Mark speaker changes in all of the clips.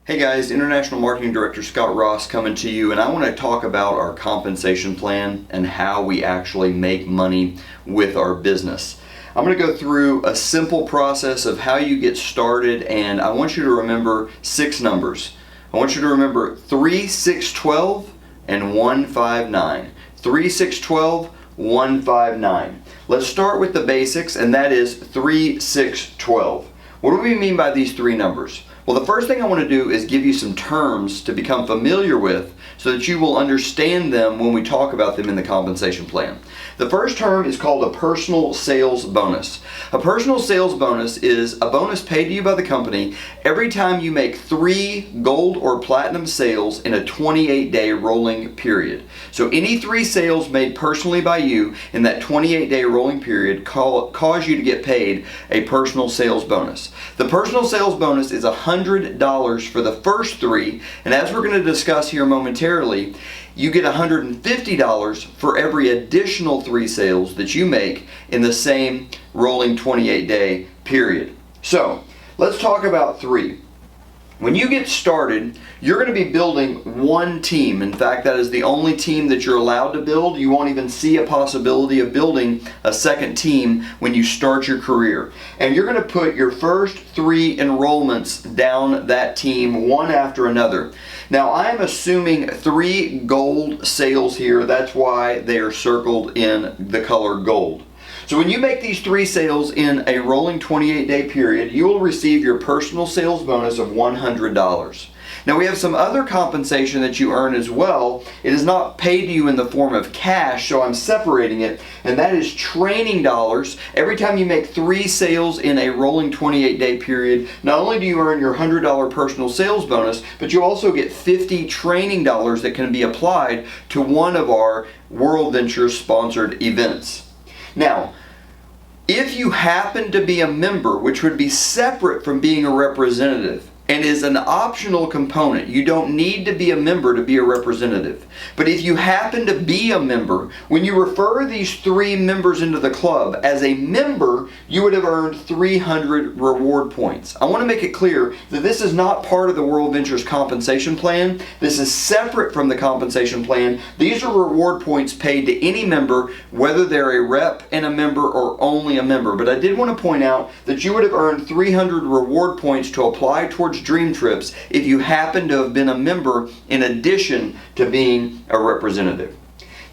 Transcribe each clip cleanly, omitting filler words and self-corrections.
Speaker 1: Hey guys, International Marketing Director Scott Ross coming to you, and I want to talk about our compensation plan and how we actually make money with our business. I'm going to go through a simple process of how you get started, and I want you to remember 6 numbers. I want you to remember 3, 6, 12 and 1, 5, 9. 3, 6, 12, 1, 5, 9. Let's start with the basics, and that is 3, 6, 12. What do we mean by these 3 numbers? Well, the first thing I want to do is give you some terms to become familiar with so that you will understand them when we talk about them in the compensation plan. The first term is called a personal sales bonus. A personal sales bonus is a bonus paid to you by the company every time you make 3 gold or platinum sales in a 28-day rolling period. So any 3 sales made personally by you in that 28-day rolling period cause you to get paid a personal sales bonus. The personal sales bonus is $100 for the first 3, and as we're going to discuss here momentarily, you get $150 for every additional 3 sales that you make in the same rolling 28-day period. So, let's talk about 3. When you get started, you're going to be building one team. In fact, that is the only team that you're allowed to build. You won't even see a possibility of building a second team when you start your career. And you're going to put your first 3 enrollments down that team one after another. Now, I'm assuming 3 gold sales here. That's why they are circled in the color gold. So when you make these 3 sales in a rolling 28-day period, you will receive your personal sales bonus of $100. Now we have some other compensation that you earn as well. It is not paid to you in the form of cash, so I'm separating it, and that is training dollars. Every time you make 3 sales in a rolling 28-day period, not only do you earn your $100 personal sales bonus, but you also get 50 training dollars that can be applied to one of our World Ventures sponsored events. Now, if you happen to be a member, which would be separate from being a representative, and is an optional component. You don't need to be a member to be a representative. But if you happen to be a member, when you refer these 3 members into the club, as a member, you would have earned 300 reward points. I want to make it clear that this is not part of the World Ventures compensation plan. This is separate from the compensation plan. These are reward points paid to any member, whether they're a rep and a member or only a member. But I did want to point out that you would have earned 300 reward points to apply towards Dream Trips if you happen to have been a member in addition to being a representative.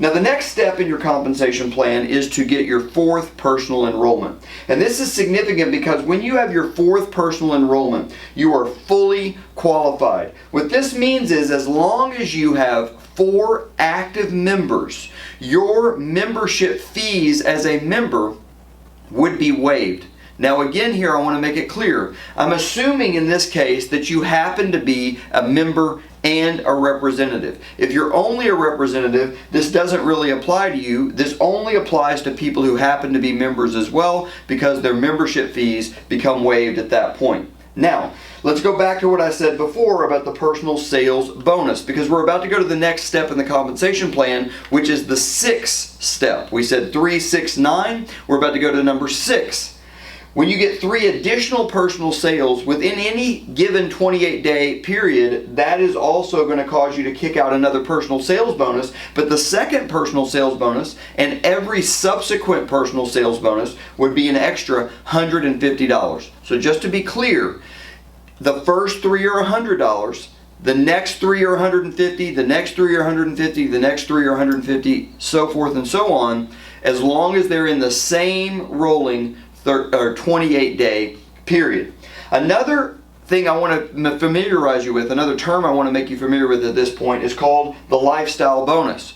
Speaker 1: Now the next step in your compensation plan is to get your 4th personal enrollment. And this is significant because when you have your 4th personal enrollment, you are fully qualified. What this means is as long as you have 4 active members, your membership fees as a member would be waived. Now again here I want to make it clear. I'm assuming in this case that you happen to be a member and a representative. If you're only a representative, this doesn't really apply to you. This only applies to people who happen to be members as well because their membership fees become waived at that point. Now, let's go back to what I said before about the personal sales bonus because we're about to go to the next step in the compensation plan, which is the 6th step. We said 3, 6, 9. We're about to go to number 6. When you get 3 additional personal sales within any given 28-day period, that is also going to cause you to kick out another personal sales bonus. But the second personal sales bonus and every subsequent personal sales bonus would be an extra $150. So just to be clear, the first 3 are $100. The next 3 are $150. The next 3 are $150. The next 3 are $150. So forth and so on, as long as they're in the same rolling 28-day period. Another thing I want to familiarize you with, another term I want to make you familiar with at this point is called the lifestyle bonus.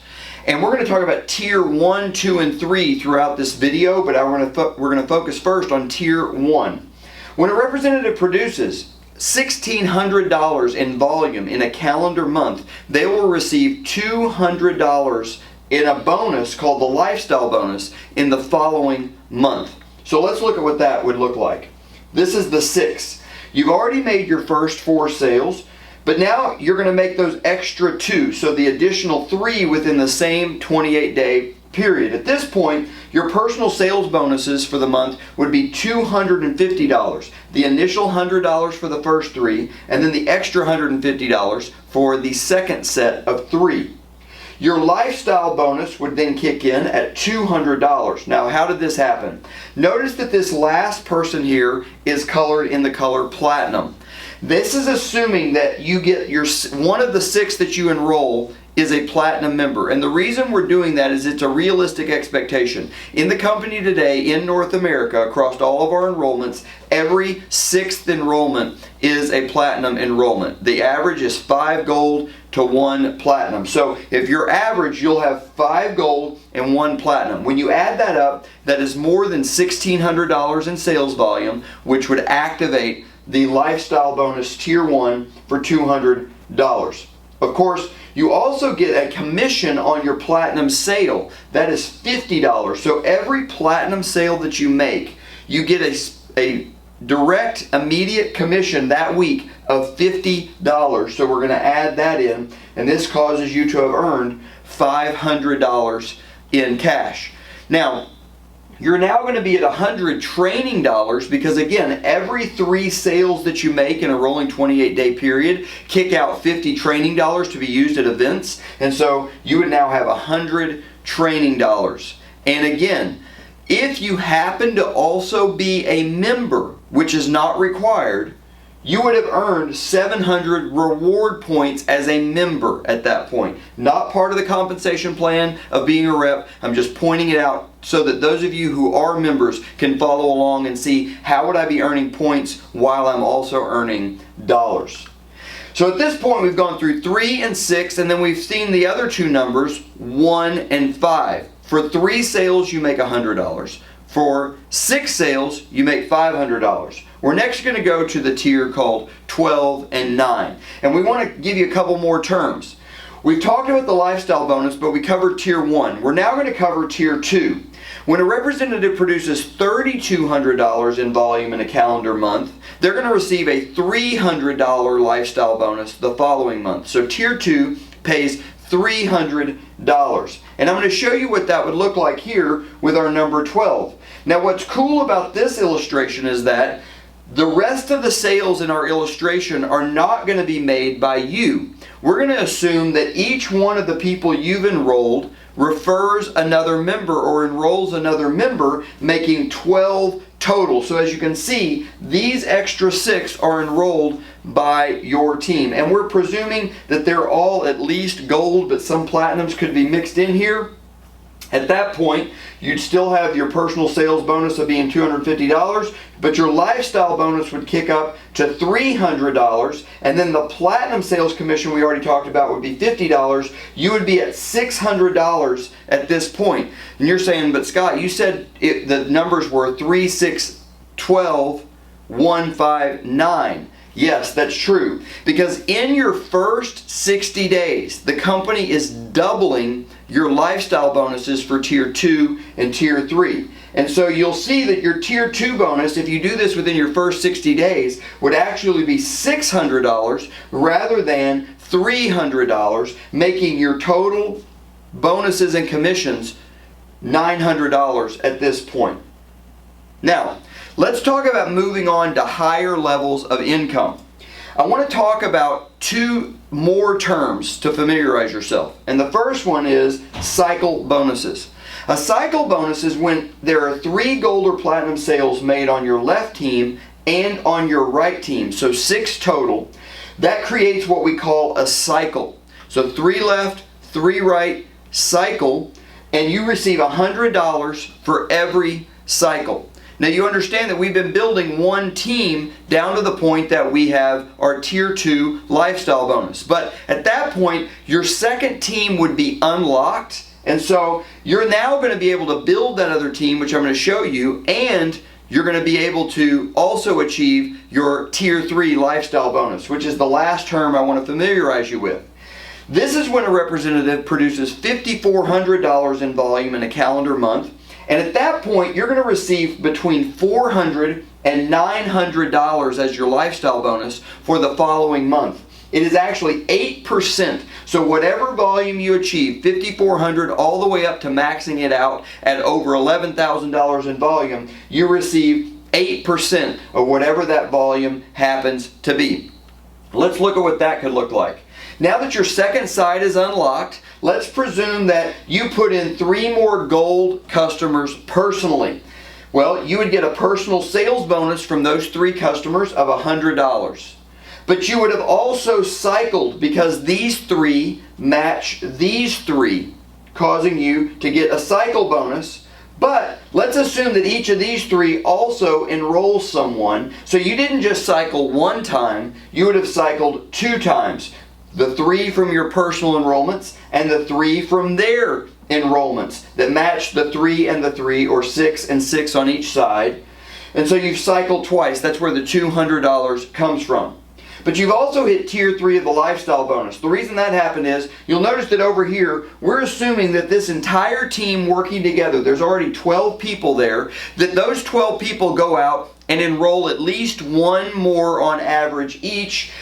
Speaker 1: And we're going to talk about tier 1, 2, and 3 throughout this video, but we're going to focus first on tier 1. When a representative produces $1,600 in volume in a calendar month, they will receive $200 in a bonus called the lifestyle bonus in the following month. So let's look at what that would look like. This is the 6th. You've already made your first 4 sales, but now you're going to make those extra 2, so the additional 3 within the same 28-day period. At this point, your personal sales bonuses for the month would be $250. The initial $100 for the first 3, and then the extra $150 for the second set of 3. Your lifestyle bonus would then kick in at $200. Now, how did this happen? Notice that this last person here is colored in the color platinum. This is assuming that you get one of the 6 that you enroll is a platinum member. And the reason we're doing that is it's a realistic expectation. In the company today, in North America, across all of our enrollments, every 6th enrollment is a platinum enrollment. The average is 5 gold to 1 platinum. So if you're average, you'll have 5 gold and 1 platinum. When you add that up, that is more than $1,600 in sales volume, which would activate the lifestyle bonus tier 1 for $200. Of course, you also get a commission on your platinum sale. That is $50. So every platinum sale that you make, you get a direct, immediate commission that week of $50. So we're going to add that in, and this causes you to have earned $500 in cash. Now, you're now going to be at $100 training dollars because, again, every 3 sales that you make in a rolling 28-day period kick out $50 training dollars to be used at events. And so you would now have $100 training dollars. And again, if you happen to also be a member, which is not required, you would have earned 700 reward points as a member at that point. Not part of the compensation plan of being a rep. I'm just pointing it out so that those of you who are members can follow along and see how would I be earning points while I'm also earning dollars. So at this point we've gone through 3 and 6, and then we've seen the other 2 numbers, 1 and 5. For 3 sales you make $100. For 6 sales you make $500. We're next going to go to the tier called 12 and 9. And we want to give you a couple more terms. We've talked about the lifestyle bonus, but we covered tier 1. We're now going to cover tier 2. When a representative produces $3,200 in volume in a calendar month, they're going to receive a $300 lifestyle bonus the following month. So tier 2 pays $300. And I'm going to show you what that would look like here with our number 12. Now what's cool about this illustration is that the rest of the sales in our illustration are not going to be made by you. We're going to assume that each one of the people you've enrolled refers another member or enrolls another member, making 12 total. So as you can see, these extra 6 are enrolled by your team. And we're presuming that they're all at least gold, but some platinums could be mixed in here. At that point, you'd still have your personal sales bonus of being $250, but your lifestyle bonus would kick up to $300, and then the platinum sales commission we already talked about would be $50. You would be at $600 at this point. And you're saying, but Scott, you said the numbers were 3, 6, 12, 1, 5, 9. Yes, that's true. Because in your first 60 days, the company is doubling your lifestyle bonuses for tier 2 and tier 3. And so you'll see that your tier 2 bonus, if you do this within your first 60 days, would actually be $600 rather than $300, making your total bonuses and commissions $900 at this point. Now, let's talk about moving on to higher levels of income. I want to talk about 2 more terms to familiarize yourself. And the first one is cycle bonuses. A cycle bonus is when there are 3 gold or platinum sales made on your left team and on your right team. So 6 total. That creates what we call a cycle. So 3 left, 3 right, cycle, and you receive $100 for every cycle. Now you understand that we've been building one team down to the point that we have our tier 2 lifestyle bonus. But at that point, your second team would be unlocked. And so you're now going to be able to build that other team, which I'm going to show you, and you're going to be able to also achieve your tier 3 lifestyle bonus, which is the last term I want to familiarize you with. This is when a representative produces $5,400 in volume in a calendar month. And at that point, you're going to receive between $400 and $900 as your lifestyle bonus for the following month. It is actually 8%. So whatever volume you achieve, 5,400 all the way up to maxing it out at over $11,000 in volume, you receive 8% of whatever that volume happens to be. Let's look at what that could look like. Now that your second site is unlocked, let's presume that you put in 3 more gold customers personally. Well, you would get a personal sales bonus from those 3 customers of $100. But you would have also cycled, because these 3 match these 3, causing you to get a cycle bonus. But let's assume that each of these 3 also enrolls someone. So you didn't just cycle 1 time, you would have cycled 2 times. The 3 from your personal enrollments and the 3 from their enrollments that match the 3 and the 3, or 6 and 6 on each side. And so you've cycled twice. That's where the $200 comes from. But you've also hit tier 3 of the lifestyle bonus. The reason that happened is, you'll notice that over here, we're assuming that this entire team working together, there's already 12 people there, that those 12 people go out and enroll at least 1 more on average each,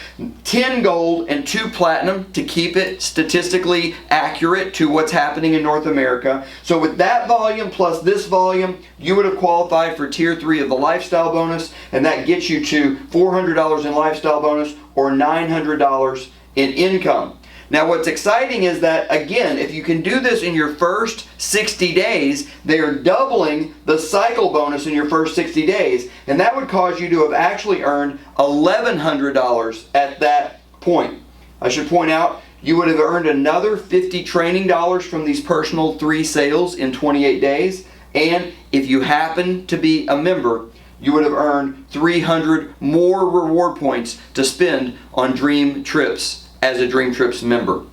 Speaker 1: 10 gold and 2 platinum to keep it statistically accurate to what's happening in North America. So with that volume plus this volume, you would have qualified for tier 3 of the lifestyle bonus, and that gets you to $400 in lifestyle bonus or $900 in income. Now what's exciting is that, again, if you can do this in your first 60 days, they are doubling the cycle bonus in your first 60 days, and that would cause you to have actually earned $1,100 at that point. I should point out, you would have earned another 50 training dollars from these personal 3 sales in 28 days, and if you happen to be a member, you would have earned 300 more reward points to spend on Dream Trips as a Dream Trips member.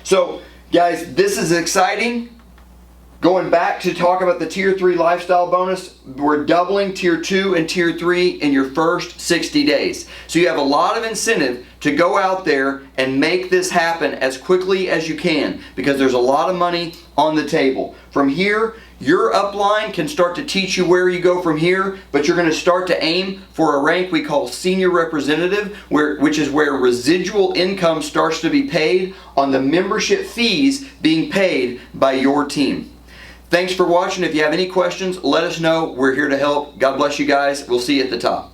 Speaker 1: So guys, this is exciting. Going back to talk about the tier 3 lifestyle bonus, we're doubling tier 2 and tier 3 in your first 60 days. So you have a lot of incentive to go out there and make this happen as quickly as you can, because there's a lot of money on the table. From here, your upline can start to teach you where you go from here, but you're going to start to aim for a rank we call senior representative, which is where residual income starts to be paid on the membership fees being paid by your team. Thanks for watching. If you have any questions, let us know. We're here to help. God bless you guys. We'll see you at the top.